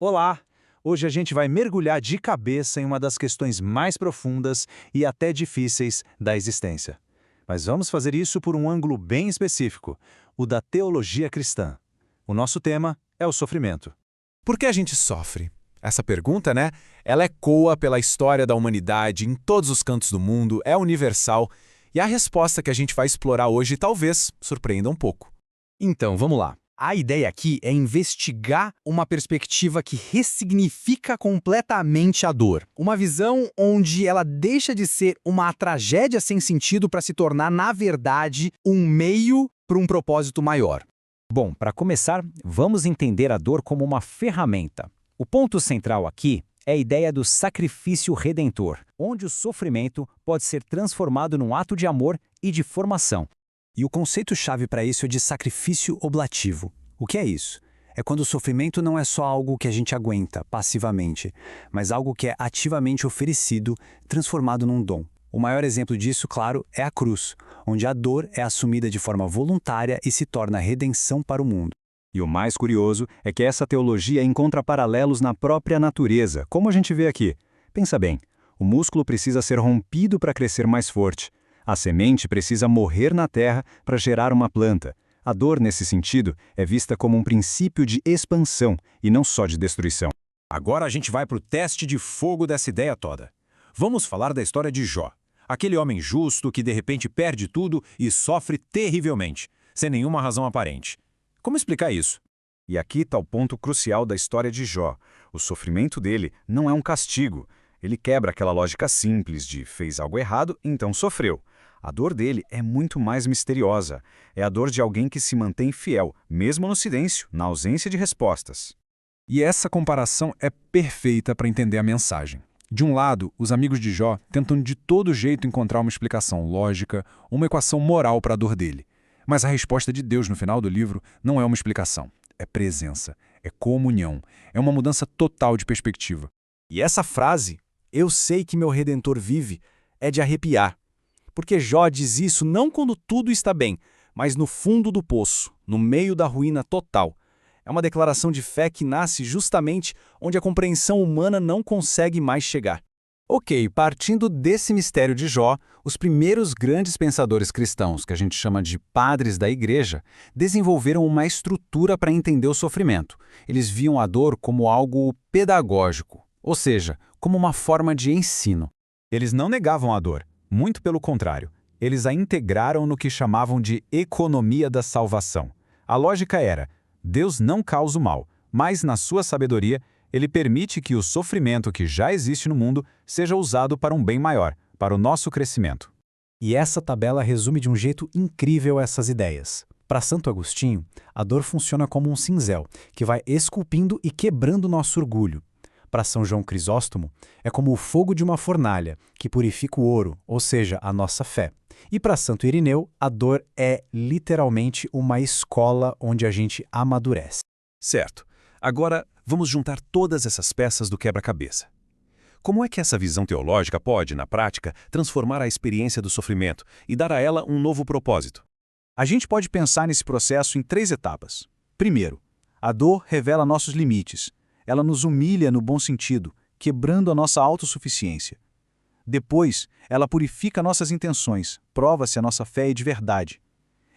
Olá! Hoje a gente vai mergulhar de cabeça em uma das questões mais profundas e até difíceis da existência. Mas vamos fazer isso por um ângulo bem específico, o da teologia cristã. O nosso tema é o sofrimento. Por que a gente sofre? Essa pergunta, né? Ela ecoa pela história da humanidade em todos os cantos do mundo, é universal, e a resposta que a gente vai explorar hoje talvez surpreenda um pouco. Então, vamos lá. A ideia aqui é investigar uma perspectiva que ressignifica completamente a dor. Uma visão onde ela deixa de ser uma tragédia sem sentido para se tornar, na verdade, um meio para um propósito maior. Bom, para começar, vamos entender a dor como uma ferramenta. O ponto central aqui é a ideia do sacrifício redentor, onde o sofrimento pode ser transformado num ato de amor e de formação. E o conceito-chave para isso é de sacrifício oblativo. O que é isso? É quando o sofrimento não é só algo que a gente aguenta passivamente, mas algo que é ativamente oferecido, transformado num dom. O maior exemplo disso, claro, é a cruz, onde a dor é assumida de forma voluntária e se torna redenção para o mundo. E o mais curioso é que essa teologia encontra paralelos na própria natureza, como a gente vê aqui. Pensa bem, o músculo precisa ser rompido para crescer mais forte. A semente precisa morrer na terra para gerar uma planta. A dor, nesse sentido, é vista como um princípio de expansão e não só de destruição. Agora a gente vai para o teste de fogo dessa ideia toda. Vamos falar da história de Jó, aquele homem justo que de repente perde tudo e sofre terrivelmente, sem nenhuma razão aparente. Como explicar isso? E aqui está o ponto crucial da história de Jó. O sofrimento dele não é um castigo. Ele quebra aquela lógica simples de fez algo errado, então sofreu. A dor dele é muito mais misteriosa. É a dor de alguém que se mantém fiel, mesmo no silêncio, na ausência de respostas. E essa comparação é perfeita para entender a mensagem. De um lado, os amigos de Jó tentam de todo jeito encontrar uma explicação lógica, uma equação moral para a dor dele. Mas a resposta de Deus no final do livro não é uma explicação. É presença, é comunhão, é uma mudança total de perspectiva. E essa frase, "Eu sei que meu Redentor vive", é de arrepiar. Porque Jó diz isso não quando tudo está bem, mas no fundo do poço, no meio da ruína total. É uma declaração de fé que nasce justamente onde a compreensão humana não consegue mais chegar. Ok, partindo desse mistério de Jó, os primeiros grandes pensadores cristãos, que a gente chama de padres da igreja, desenvolveram uma estrutura para entender o sofrimento. Eles viam a dor como algo pedagógico, ou seja, como uma forma de ensino. Eles não negavam a dor. Muito pelo contrário, eles a integraram no que chamavam de economia da salvação. A lógica era, Deus não causa o mal, mas na sua sabedoria, ele permite que o sofrimento que já existe no mundo seja usado para um bem maior, para o nosso crescimento. E essa tabela resume de um jeito incrível essas ideias. Para Santo Agostinho, a dor funciona como um cinzel, que vai esculpindo e quebrando nosso orgulho. Para São João Crisóstomo, é como o fogo de uma fornalha, que purifica o ouro, ou seja, a nossa fé. E para Santo Irineu, a dor é literalmente uma escola onde a gente amadurece. Certo. Agora, vamos juntar todas essas peças do quebra-cabeça. Como é que essa visão teológica pode, na prática, transformar a experiência do sofrimento e dar a ela um novo propósito? A gente pode pensar nesse processo em 3 etapas. Primeiro, a dor revela nossos limites. Ela nos humilha no bom sentido, quebrando a nossa autossuficiência. Depois, ela purifica nossas intenções, prova se a nossa fé é de verdade.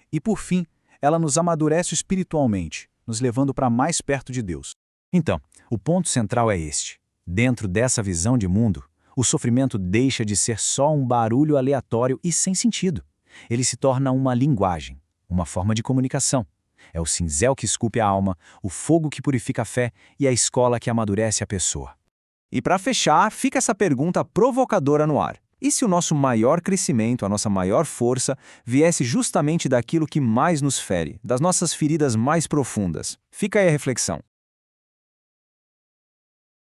E por fim, ela nos amadurece espiritualmente, nos levando para mais perto de Deus. Então, o ponto central é este. Dentro dessa visão de mundo, o sofrimento deixa de ser só um barulho aleatório e sem sentido. Ele se torna uma linguagem, uma forma de comunicação. É o cinzel que esculpe a alma, o fogo que purifica a fé e a escola que amadurece a pessoa. E para fechar, fica essa pergunta provocadora no ar. E se o nosso maior crescimento, a nossa maior força, viesse justamente daquilo que mais nos fere, das nossas feridas mais profundas? Fica aí a reflexão.